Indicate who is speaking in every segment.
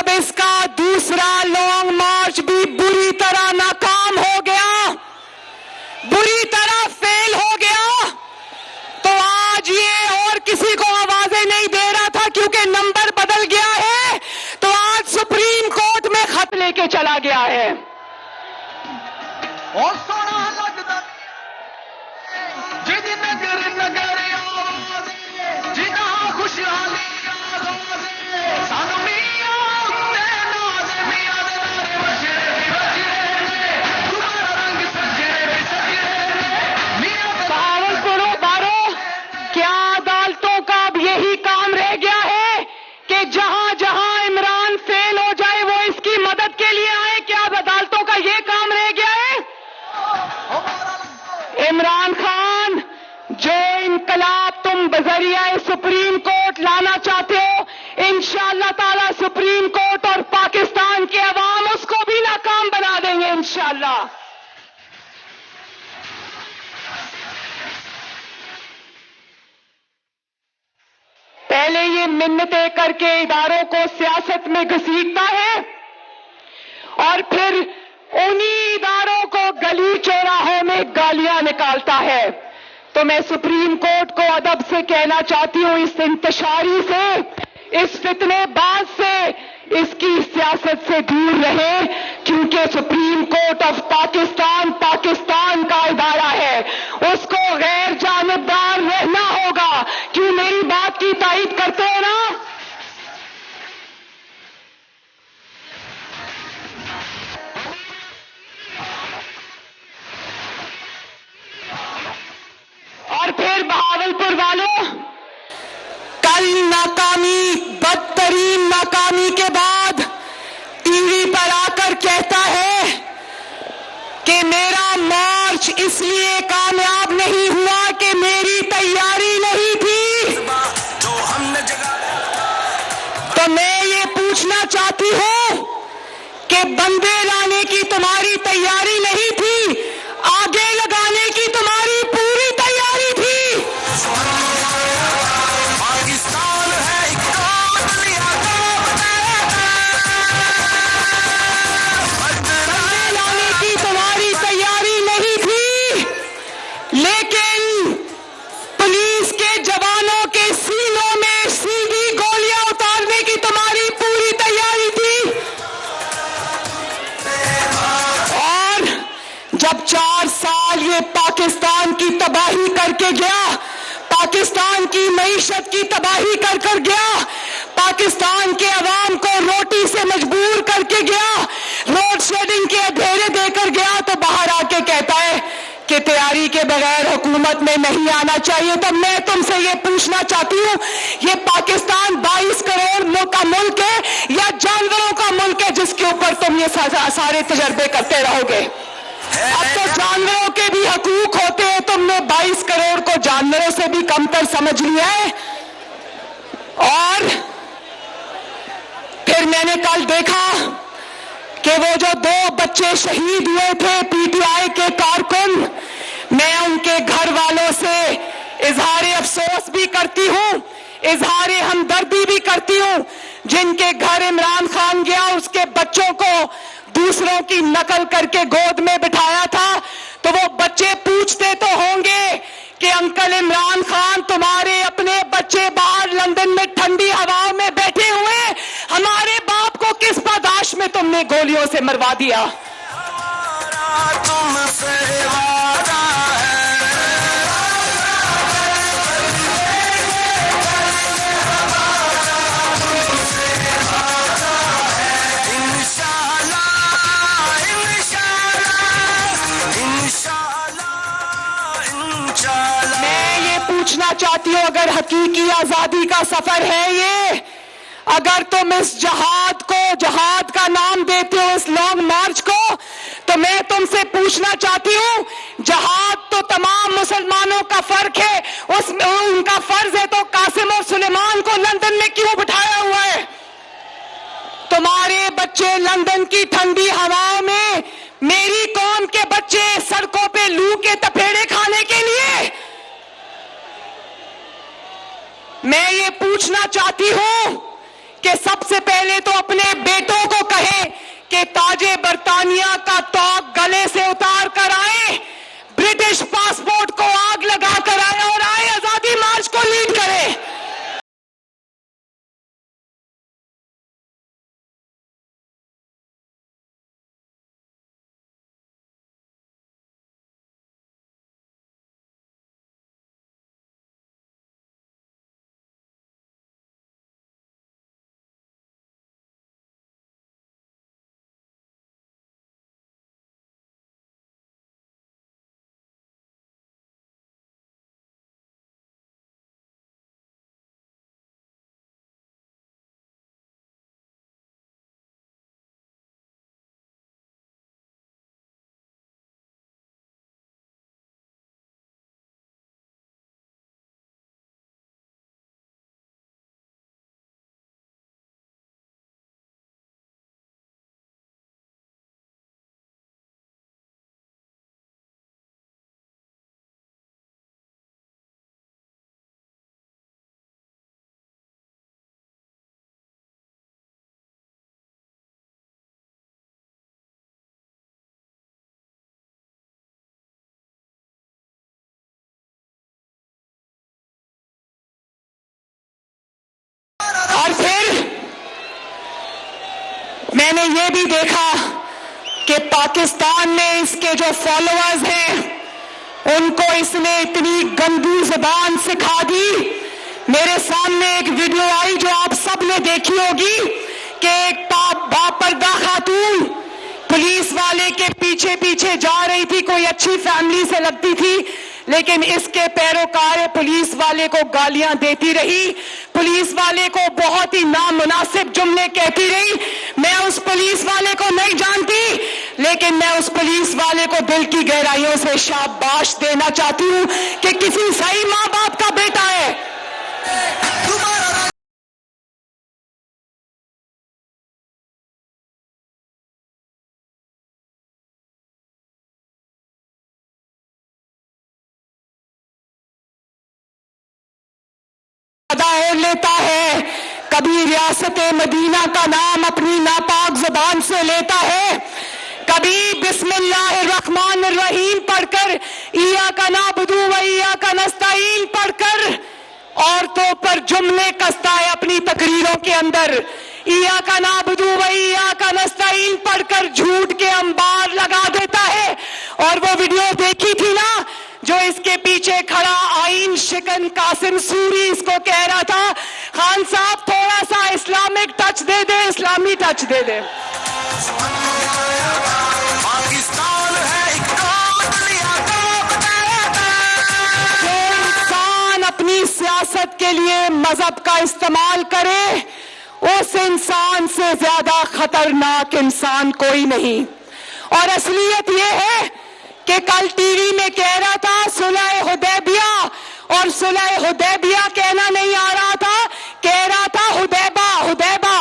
Speaker 1: جب اس کا دوسرا لانگ مارچ بھی بری طرح ناکام ہو گیا، بری طرح فیل ہو گیا، تو آج یہ اور کسی کو آوازیں نہیں دے رہا تھا کیونکہ نمبر بدل گیا ہے، تو آج سپریم کورٹ میں خط لے کے چلا گیا ہے۔
Speaker 2: اور سونا لگتا جی نگر نگر جہاں خوشحالی سانو
Speaker 1: بہاولپور بارو، کیا عدالتوں کا اب یہی کام رہ گیا ہے کہ جہاں جہاں عمران فیل ہو جائے وہ اس کی مدد کے لیے آئے؟ کیا اب عدالتوں کا یہ کام رہ گیا ہے؟ عمران خان، جو انقلاب تم بذریعہ سپریم کورٹ لانا چاہتے ہو، انشاءاللہ تعالی سپریم کورٹ اور پاکستان کے عوام اس کو بھی ناکام بنا دیں گے انشاءاللہ۔ پہلے یہ منتیں کر کے اداروں کو سیاست میں گھسیٹتا ہے اور پھر انہی اداروں کو گلی چوراہوں میں گالیاں نکالتا ہے۔ تو میں سپریم کورٹ کو ادب سے کہنا چاہتی ہوں، اس انتشاری سے، اس فتنے باز سے، اس کی سیاست سے دور رہے، کیونکہ supreme court of Pakistan Pakistan کا ادارہ ہے، اس کو غیر جانبدار رہنا ہوگا۔ کیوں میری بات کی تائید کرتے ہو نا؟ اور پھر بہاولپور والوں، کل ناکامی، بدترین ناکامی کے بعد ٹی وی پر آ کر کہتا ہے کہ میرا مارچ اس لیے کامیاب نہیں ہوا کہ میری تیاری نہیں تھی۔ تو میں یہ پوچھنا چاہتی ہوں کہ بندے لانے کی تمہاری تیاری نہیں تھی، آگے لگانے کی تمہاری پوری تیاری تھی۔ لیکن پولیس کے جوانوں کے سینوں میں سیدھی گولیاں اتارنے کی تمہاری پوری تیاری تھی۔ اور جب 4 سال یہ پاکستان کی تباہی کر کے گیا، پاکستان کی معیشت کی تباہی کر کر گیا، پاکستان کے عوام کو روٹی سے مجبور کر کے گیا، لوڈ شیڈنگ کے اندھیرے دے کر گیا، تو باہر آ کے کہتا ہے کہ تیاری کے بغیر حکومت میں نہیں آنا چاہیے۔ تو میں تم سے یہ پوچھنا چاہتی ہوں، یہ پاکستان 22 کروڑ کا ملک ہے یا جانوروں کا ملک ہے جس کے اوپر تم یہ سارے تجربے کرتے رہو گے؟ اب تو جانوروں کے بھی حقوق ہوتے ہیں، تم نے 22 کروڑ کو جانوروں سے بھی کم تر سمجھ لیا ہے۔ اور پھر میں نے کل دیکھا کہ وہ جو 2 بچے شہید ہوئے تھے پی ٹی آئی کے کارکن، میں ان کے گھر والوں سے اظہار افسوس بھی کرتی ہوں، اظہار ہمدردی بھی کرتی ہوں۔ جن کے گھر عمران خان گیا، اس کے بچوں کو دوسروں کی نقل کر کے گود میں بٹھایا تھا، تو وہ بچے پوچھتے تو ہوں گے کہ انکل عمران خان، تمہارے اپنے بچے باہر لندن میں ٹھنڈی ہوا میں بیٹھے ہوئے، ہمارے باپ کو کس پاداش میں تم نے گولیوں سے مروا دیا؟
Speaker 2: تم سے وعدہ ہے،
Speaker 1: میں یہ پوچھنا چاہتی ہوں، اگر حقیقی آزادی کا سفر ہے یہ، اگر تم اس جہاد کو، جہاد کا نام دیتے ہو اس لانگ مارچ کو، تو میں تم سے پوچھنا چاہتی ہوں، جہاد تو تمام مسلمانوں کا فرق ہے، اس میں ان کا فرض ہے، تو قاسم اور سلیمان کو لندن میں کیوں بٹھایا ہوا ہے؟ تمہارے بچے لندن کی ٹھنڈی ہواؤں میں، میری قوم کے بچے سڑکوں پہ لو کے تپیڑے کھانے کے لیے۔ میں یہ پوچھنا چاہتی ہوں کہ سب سے پہلے تو اپنے بیٹے کہ تاج برطانیہ کا توق گلے سے اتار کر آئے، برٹش پاسپورٹ کو آگ لگا کر آئے اور آئے آزادی مارچ کو لیڈ کرے۔ اور پھر میں نے یہ بھی دیکھا کہ پاکستان میں اس کے جو فالوورز ہیں ان کو اس نے اتنی گندی زبان سکھا دی۔ میرے سامنے ایک ویڈیو آئی جو آپ سب نے دیکھی ہوگی کہ ایک باپردہ خاتون پولیس والے کے پیچھے پیچھے جا رہی تھی، کوئی اچھی فیملی سے لگتی تھی، لیکن اس کے پیروکار پولیس والے کو گالیاں دیتی رہی، پولیس والے کو بہت ہی نامناسب جملے کہتی رہی۔ میں اس پولیس والے کو نہیں جانتی، لیکن میں اس پولیس والے کو دل کی گہرائیوں سے شاباش دینا چاہتی ہوں کہ کسی صحیح ماں باپ کا بیٹا ہے۔ اور لیتا ہے، کبھی ریاست مدینہ کا نام اپنی ناپاک زبان سے لیتا ہے، کبھی بسم اللہ الرحمن الرحیم پڑھ کر ایاک نعبد و ایاک نستعین پڑھ کر عورتوں پر جملے کستا ہے اپنی تقریروں کے اندر۔ ایاک نعبد و ایاک نستعین پڑھ کر جھوٹ کے انبار لگا دیتا ہے۔ اور وہ ویڈیو دیکھی تھی نا جو اس کے پیچھے کھڑا آئین شکن قاسم سوری اس کو کہہ رہا تھا، خان صاحب تھوڑا سا اسلامک ٹچ دے دے، اسلامی ٹچ دے دے۔
Speaker 2: پاکستان ہے ایک قوم دنیا کا بتاتا۔
Speaker 1: جو انسان اپنی سیاست کے لیے مذہب کا استعمال کرے اس انسان سے زیادہ خطرناک انسان کوئی نہیں۔ اور اصلیت یہ ہے کہ کل ٹی وی میں کہہ رہا تھا صلح حدیبیہ، اور صلح حدیبیہ کہنا نہیں آ رہا تھا، کہہ رہا تھا حدیبہ حدیبہ،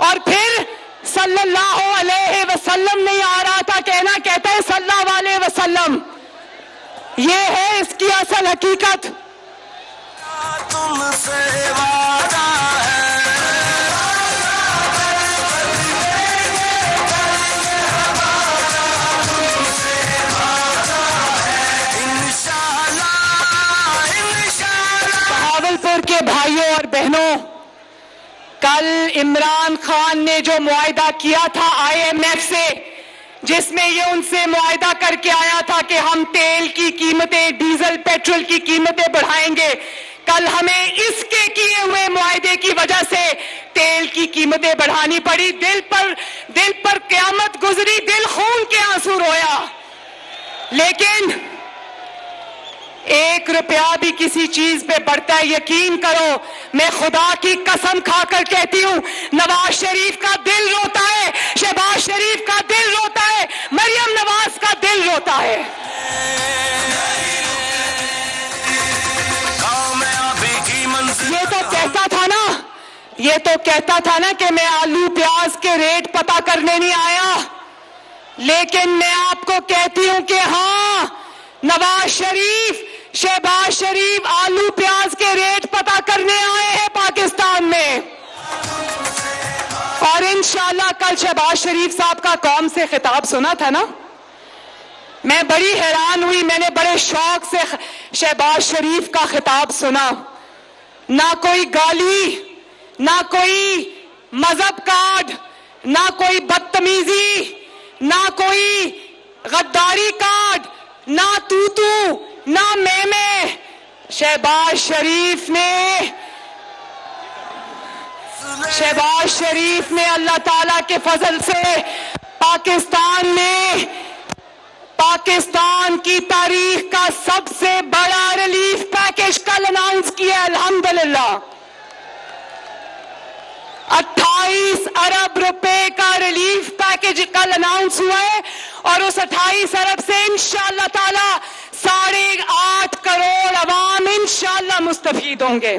Speaker 1: اور پھر صلی اللہ علیہ وسلم نہیں آ رہا تھا کہنا، کہتا ہے صلی اللہ علیہ وسلم۔ یہ ہے اس کی اصل حقیقت۔
Speaker 2: تم سے وعدہ ہے،
Speaker 1: بہاولپور کے بھائیوں اور بہنوں، کل عمران خان نے جو معاہدہ کیا تھا آئی ایم ایف سے، جس میں یہ ان سے معاہدہ کر کے آیا تھا کہ ہم تیل کی قیمتیں، ڈیزل پیٹرول کی قیمتیں بڑھائیں گے، کل ہمیں اس کے کیے ہوئے معاہدے کی وجہ سے تیل کی قیمتیں بڑھانی پڑی۔ دل پر قیامت گزری، دل خون کے آنسو رویا۔ لیکن 1 روپیہ بھی کسی چیز پہ بڑھتا ہے، یقین کرو میں خدا کی قسم کھا کر کہتی ہوں، نواز شریف کا دل روتا ہے، شہباز شریف کا دل روتا ہے، مریم نواز کا دل روتا ہے۔ یہ تو کہتا تھا نا کہ میں آلو پیاز کے ریٹ پتہ کرنے نہیں آیا، لیکن میں آپ کو کہتی ہوں کہ ہاں نواز شریف، شہباز شریف آلو پیاز کے ریٹ پتہ کرنے آئے ہیں پاکستان میں، اور انشاءاللہ کل شہباز شریف صاحب کا قوم سے خطاب سنا تھا نا, میں بڑی حیران ہوئی. میں نے بڑے شوق سے شہباز شریف کا خطاب سنا. نہ کوئی گالی, نہ کوئی مذہب کارڈ, نہ کوئی بدتمیزی, نہ کوئی غداری کارڈ, نہ تو نہ میں. شہباز شریف نے اللہ تعالیٰ کے فضل سے پاکستان کی تاریخ کا سب سے بڑا ریلیف پیکج کل اناؤنس کیا. الحمدللہ 28 ارب روپے کا ریلیف پیکج کل اناؤنس ہوا ہے, اور اس 28 ارب سے انشاءاللہ تعالی 8.5 کروڑ عوام انشاءاللہ مستفید ہوں گے.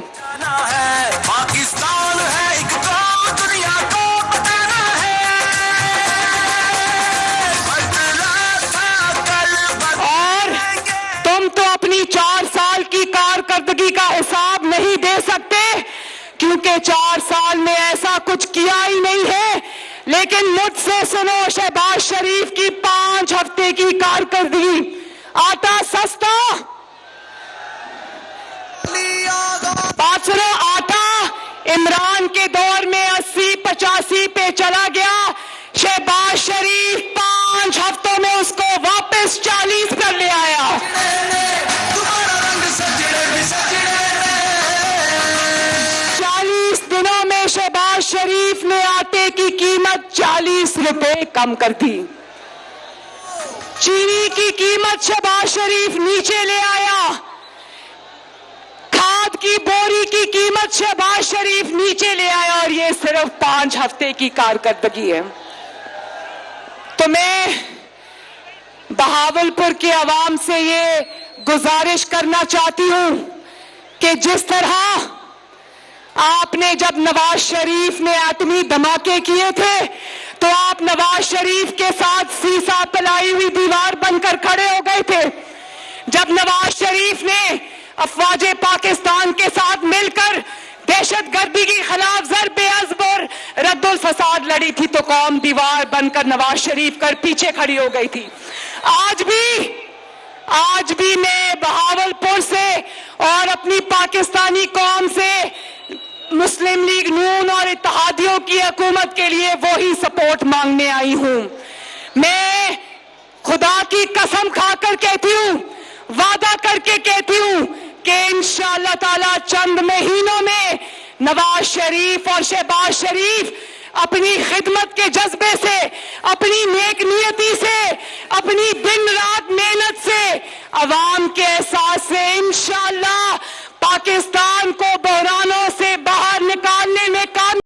Speaker 2: پاکستان ہے ایک قوم, دنیا کو بتانا ہے.
Speaker 1: اور تم تو اپنی 4 سال کی کارکردگی کا حساب نہیں دے سکتے, کیونکہ 4 سال میں ایسا کچھ کیا ہی نہیں ہے. لیکن مجھ سے سنو, شہباز شریف کی 5 ہفتے کی کارکردگی. آٹا سستا, بات سنو, آٹا عمران کے دور میں 80-85 پہ چلا گیا. شہباز شریف 5 ہفتوں میں اس کو واپس 40 پر لے آیا. 40 دنوں میں شہباز شریف نے آٹے کی قیمت 40 روپے کم کر دی. چینی کی قیمت شہباز شریف نیچے لے آیا. کھاد کی بوری کی قیمت شہباز شریف نیچے لے آیا, اور یہ صرف 5 ہفتے کی کارکردگی ہے. تو میں بہاولپور کے عوام سے یہ گزارش کرنا چاہتی ہوں کہ جس طرح آپ نے جب نواز شریف نے ایٹمی دھماکے کیے تھے تو آپ نواز شریف کے ساتھ سیسا پلائی ہوئی دیوار بن کر کھڑے ہو گئے تھے. جب نواز شریف نے افواج پاکستان کے ساتھ مل کر دہشت گردی کے خلاف ضرب عضب اور رد الفساد لڑی تھی تو قوم دیوار بن کر نواز شریف کر پیچھے کھڑی ہو گئی تھی. آج بھی میں بہاولپور سے اور اپنی پاکستانی قوم سے مسلم لیگ نون اور اتحادیوں کی حکومت کے لیے وہی سپورٹ مانگنے آئی ہوں. میں خدا کی قسم کھا کر کہتی ہوں, وعدہ کر کے کہتی ہوں کہ انشاءاللہ تعالی چند مہینوں میں نواز شریف اور شہباز شریف اپنی خدمت کے جذبے سے, اپنی نیک نیتی سے, اپنی دن رات محنت سے, عوام کے احساس سے انشاءاللہ پاکستان کو بحرانوں سے باہر نکالنے میں کام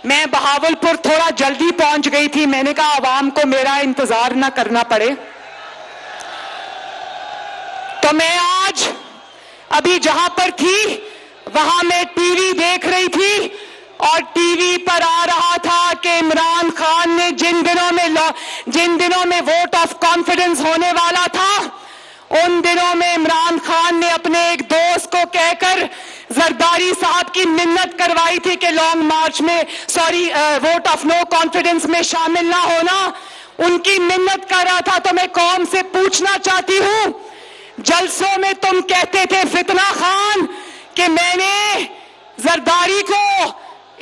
Speaker 1: میں بہاولپور تھوڑا جلدی پہنچ گئی تھی. میں نے کہا عوام کو میرا انتظار نہ کرنا پڑے, تو میں آج ابھی جہاں پر تھی وہاں میں ٹی وی دیکھ رہی تھی, اور ٹی وی پر آ رہا تھا کہ عمران خان نے جن دنوں میں ووٹ آف کانفیڈنس ہونے والا تھا ان دنوں میں عمران خان نے اپنے ایک دوست کو کہہ کر زرداری صاحب کی منت کروائی تھی کہ لانگ مارچ میں ووٹ آف نو کانفیڈنس میں شامل نہ ہونا. ان کی منت کر رہا تھا. تو میں قوم سے پوچھنا چاہتی ہوں, جلسوں میں تم کہتے تھے فتنہ خان کہ میں نے زرداری کو,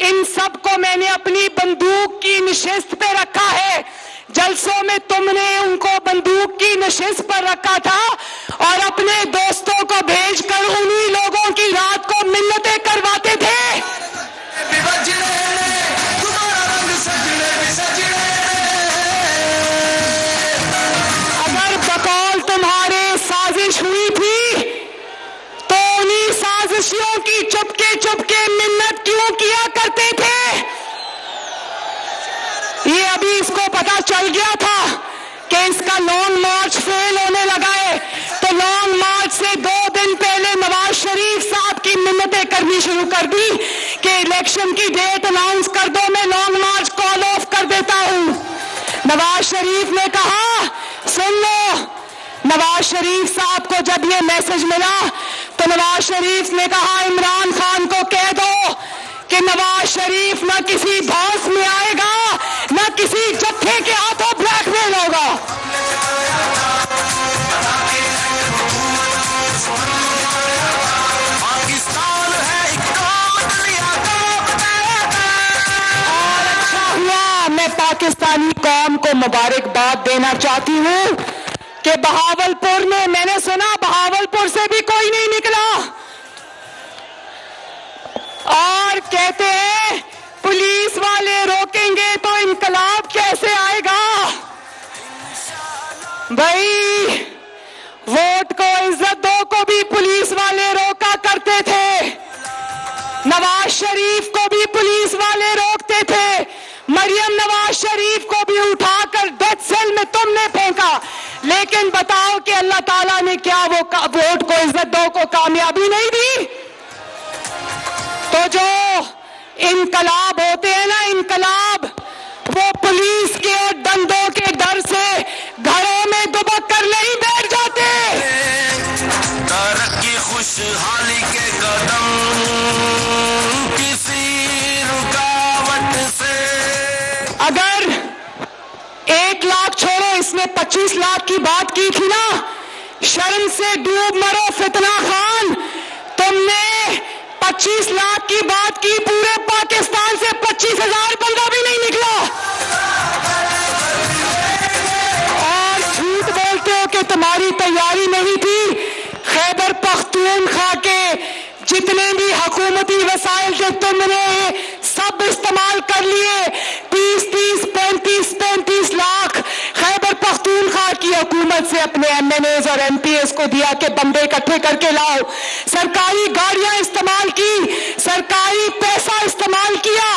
Speaker 1: ان سب کو میں نے اپنی بندوق کی نشست پہ رکھا ہے. جلسوں میں تم نے ان کو بندوق کی نشست پر رکھا تھا اور اپنے دوستوں کو بھیج کر انہی لوگوں کی رات کو منتیں کرواتے تھے. اگر بقول تمہارے سازش ہوئی تھی تو انہی سازشیوں کی چپکے منت کیوں کیا کرتے تھے؟ یہ ابھی اس کو پتا چل گیا تھا کہ اس کا لانگ مارچ فیل ہونے لگا ہے, تو لانگ مارچ سے 2 دن پہلے نواز شریف صاحب کی منتیں کرنی شروع کر دی کہ الیکشن کی ڈیٹ اناؤنس کر دو، میں لانگ مارچ کال آف کر دیتا ہوں۔ نواز شریف نے کہا سن لو، نواز شریف صاحب کو جب یہ میسج ملا تو نواز شریف نے کہا عمران خان کو کہہ دو کہ نواز شریف نہ کسی بھاس میں آئے گا نہ کسی جتھے کے ہاتھوں بلیک میل ہوگا۔
Speaker 2: پاکستان ہے ایک قوم دنیا کو بتائے گا۔
Speaker 1: اور اچھا ہوا، میں پاکستانی قوم کو مبارکباد دینا چاہتی ہوں کہ بہاولپور میں نے سنا بہاولپور سے بھی کوئی نہیں نکلا اور کہتے ہیں پولیس والے روکیں گے تو انقلاب کیسے آئے گا؟ بھائی ووٹ کو عزت دو کو بھی پولیس والے روکا کرتے تھے، نواز شریف کو بھی پولیس والے روکتے تھے، مریم نواز شریف کو بھی اٹھا کر ڈیتھ سیل میں تم نے پھینکا، لیکن بتاؤ کہ اللہ تعالیٰ نے کیا وہ ووٹ کو عزت دو کو کامیابی نہیں دی؟ تو جو انقلاب ہوتے ہیں نا انقلاب، وہ پولیس کے اور ڈنڈوں کے ڈر سے گھروں میں دبک کر نہیں بیٹھ جاتے۔
Speaker 2: ترقی خوشحالی کے قدم کسی رکاوٹ سے۔
Speaker 1: اگر 1 لاکھ چھوڑو، اس نے 25 لاکھ کی بات کی تھی نا، شرم سے ڈوب مرو فتنہ خان، تم نے 25 لاکھ کی بات کی، پورے پاکستان سے 25,000 بندہ بھی نہیں نکلا، اور جھوٹ بولتے ہو کہ تمہاری تیاری نہیں تھی۔ خیبر پختونخوا کے جتنے بھی حکومتی وسائل تھے تم نے سب استعمال کر لیے، 30 35 لاکھ خیبر پختونخوا کی حکومت سے اپنے MNAs اور MPs کو دیا کہ بندے اکٹھے کر کے لاؤ، سرکاری گاڑیاں استعمال کی، سرکاری پیسہ استعمال کیا،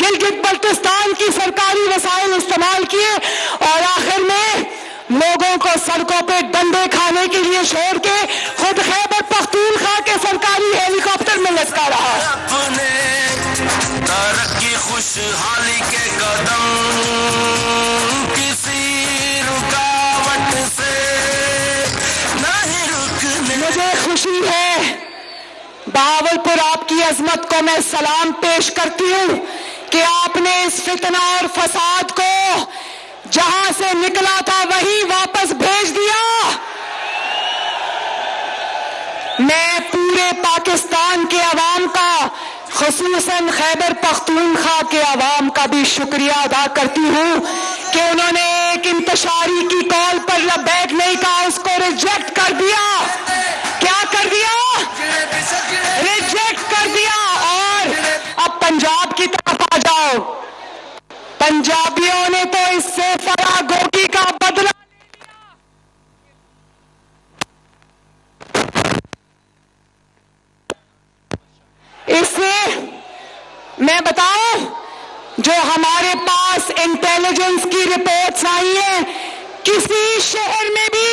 Speaker 1: گلگت بلتستان کی سرکاری وسائل استعمال کیے، اور آخر میں لوگوں کو سڑکوں پہ ڈنڈے کھانے کے لیے چھوڑ کے خود خیبر پختونخوا کے سرکاری ہیلی کاپٹر میں لٹکا رہا۔
Speaker 2: اپنے ترقی خوشحالی کے قدم کسی رکاوٹ سے نہیں رکنے۔
Speaker 1: مجھے خوشی ہے، بہاولپور آپ کی عظمت کو میں سلام پیش کرتی ہوں کہ آپ نے اس فتنہ اور فساد کو جہاں سے نکلا تھا وہیں واپس بھیج دیا۔ میں پورے پاکستان کے عوام کا، خصوصاً خیبر پختونخوا کے عوام کا بھی شکریہ ادا کرتی ہوں کہ انہوں نے ایک انتشاری کی کال پر لبیک نہیں کہا، اس کو ریجیکٹ کر دیا۔ کیا کر دیا؟ ریجیکٹ کر دیا۔ اور اب پنجاب کی طرف آ جاؤ، پنجابیوں نے تو اس سے فرا گوگی کا بدلہ اس سے میں بتاؤں، جو ہمارے پاس انٹیلیجنس کی رپورٹس آئی ہیں، کسی شہر میں بھی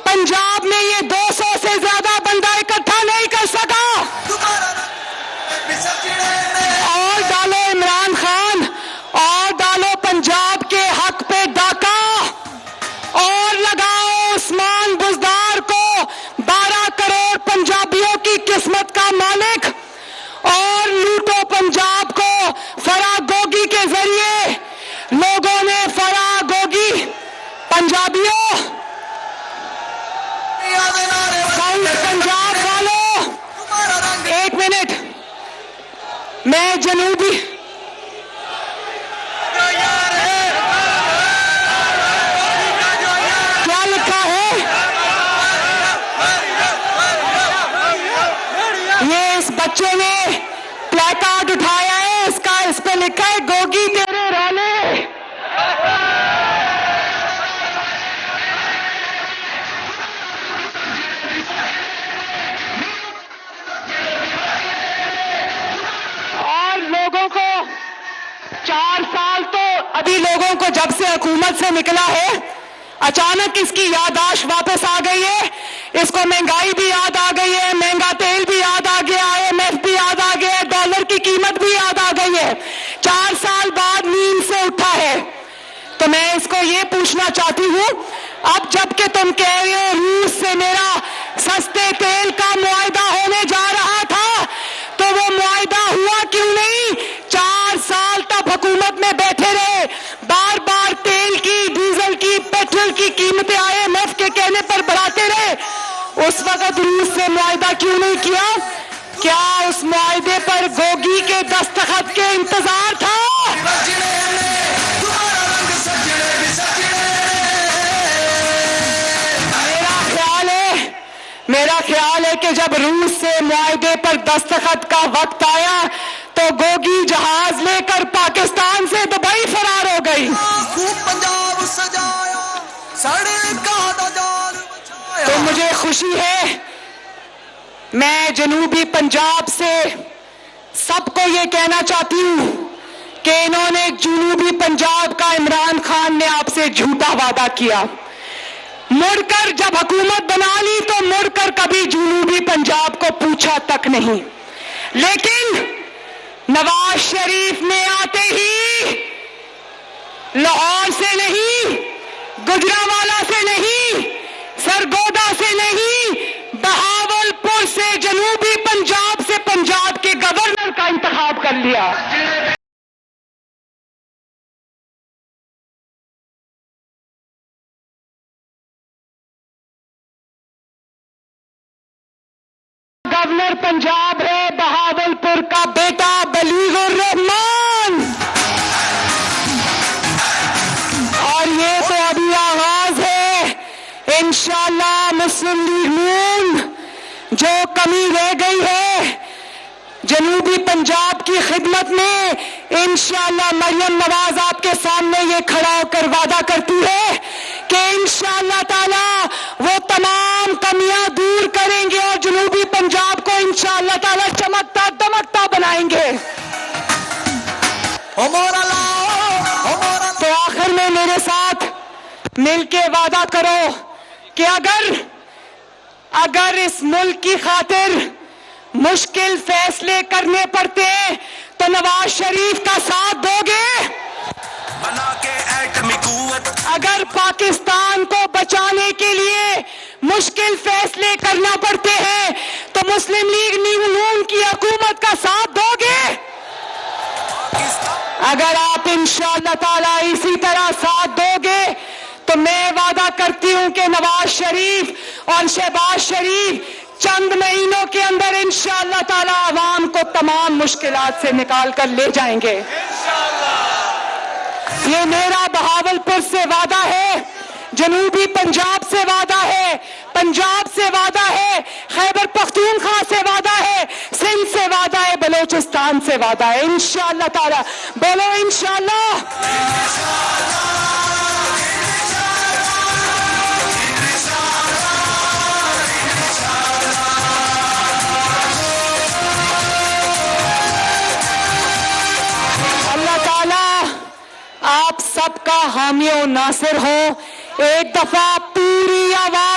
Speaker 1: پنجاب میں یہ 200 سے زیادہ بندہ اکٹھا نہیں کر سکا۔ اور ڈالو عمران خان، اور ڈالو پنجاب کے حق پہ ڈاکہ، اور لگاؤ عثمان بزدار کو 12 کروڑ پنجابیوں کی قسمت کا مالک، اور لوٹو پنجاب کو فرا گوگی کے ذریعے۔ لوگوں نے فرا گوگی، پنجابیوں، پنجاب والوں، 1 منٹ، میں جنوبی کیا لکھا ہے یہ؟ اس بچے نے پلے کارڈ اٹھایا ہے، اس پہ لکھا ہے گوگی تیرے رولے۔ اور لوگوں کو 4 سال تو ابھی لوگوں کو جب سے حکومت سے نکلا ہے اچانک اس کی یادداشت واپس آ گئی ہے، اس کو مہنگائی بھی یاد آ گئی ہے، مہنگا تیل بھی یاد آ گیا، IMF بھی یاد آ گیا ہے، ڈالر کی قیمت بھی یاد آ گئی ہے، 4 سال بعد نیند سے اٹھا ہے۔ تو میں اس کو یہ پوچھنا چاہتی ہوں، اب جب کہ تم کہہ رہے ہو روس سے میرا سستے تیل کا معاہدہ ہونے جا رہا تھا، تو وہ معاہدہ ہوا کیوں نہیں؟ 4 سال تک حکومت میں بیٹھے رہے، بار بار تیل کی، ڈیزل کی، پیٹرول کی قیمتیں IMF کے کہنے پر بڑھاتے رہے، اس وقت روس سے معاہدہ کیوں نہیں کیا؟ کیا اس معاہدے پر گوگی کے دستخط کے انتظار تھا؟ میرا خیال ہے کہ جب روس سے معاہدے پر دستخط کا وقت آیا تو گوگی جہاز لے کر پاکستان سے دبئی فرار ہو گئی۔
Speaker 2: پنجاب سجایا سڑکاں دا جال بچایا۔
Speaker 1: تو مجھے خوشی ہے، میں جنوبی پنجاب سے سب کو یہ کہنا چاہتی ہوں کہ انہوں نے جنوبی پنجاب کا عمران خان نے آپ سے جھوٹا وعدہ کیا، مڑ کر جب حکومت بنا لی تو مڑ کر کبھی جنوبی پنجاب کو پوچھا تک نہیں۔ لیکن نواز شریف نے آتے ہی لاہور سے نہیں، گجرانوالہ سے نہیں، سرگودا سے نہیں، بہاولپور سے جنوبی پنجاب سے پنجاب کے گورنر کا انتخاب کر لیا۔ گورنر پنجاب ہے بہاولپور کا بیٹا بلیغ الرحمان، اور یہ تو ابھی آغاز ہے۔ انشاءاللہ مسلم لیگ نون جو کمی رہ گئی ہے جنوبی پنجاب کی خدمت میں، انشاءاللہ مریم نواز آپ کے سامنے یہ کھڑا ہو کر وعدہ کرتی ہے کہ انشاءاللہ تعالی وہ تمام کمیاں دور کریں گے اور جنوبی پنجاب کو انشاءاللہ تعالی چمکتا دمکتا بنائیں گے۔ تو آخر میں میرے ساتھ مل کے وعدہ کرو کہ اگر اس ملک کی خاطر مشکل فیصلے کرنے پڑتے ہیں تو نواز شریف کا ساتھ دو گے؟
Speaker 2: بنا کے ایٹمی قوت
Speaker 1: اگر پاکستان کو بچانے کے لیے مشکل فیصلے کرنا پڑتے ہیں تو مسلم لیگ نون کی حکومت کا ساتھ دو گے؟ اگر آپ انشاءاللہ تعالی اسی طرح ساتھ دو گے تو میں وعدہ کرتی ہوں کہ نواز شریف اور شہباز شریف چند مہینوں کے اندر انشاءاللہ تعالی عوام کو تمام مشکلات سے نکال کر لے جائیں گے۔ یہ میرا بہاولپور سے وعدہ ہے، جنوبی پنجاب سے وعدہ ہے، پنجاب سے وعدہ ہے، خیبر پختونخوا سے وعدہ ہے، سندھ سے وعدہ ہے، بلوچستان سے وعدہ ہے۔ انشاءاللہ تعالی بولو انشاءاللہ۔ اللہ تعالی آپ سب کا حامی و ناصر ہو۔ ایک دفعہ پوری آواز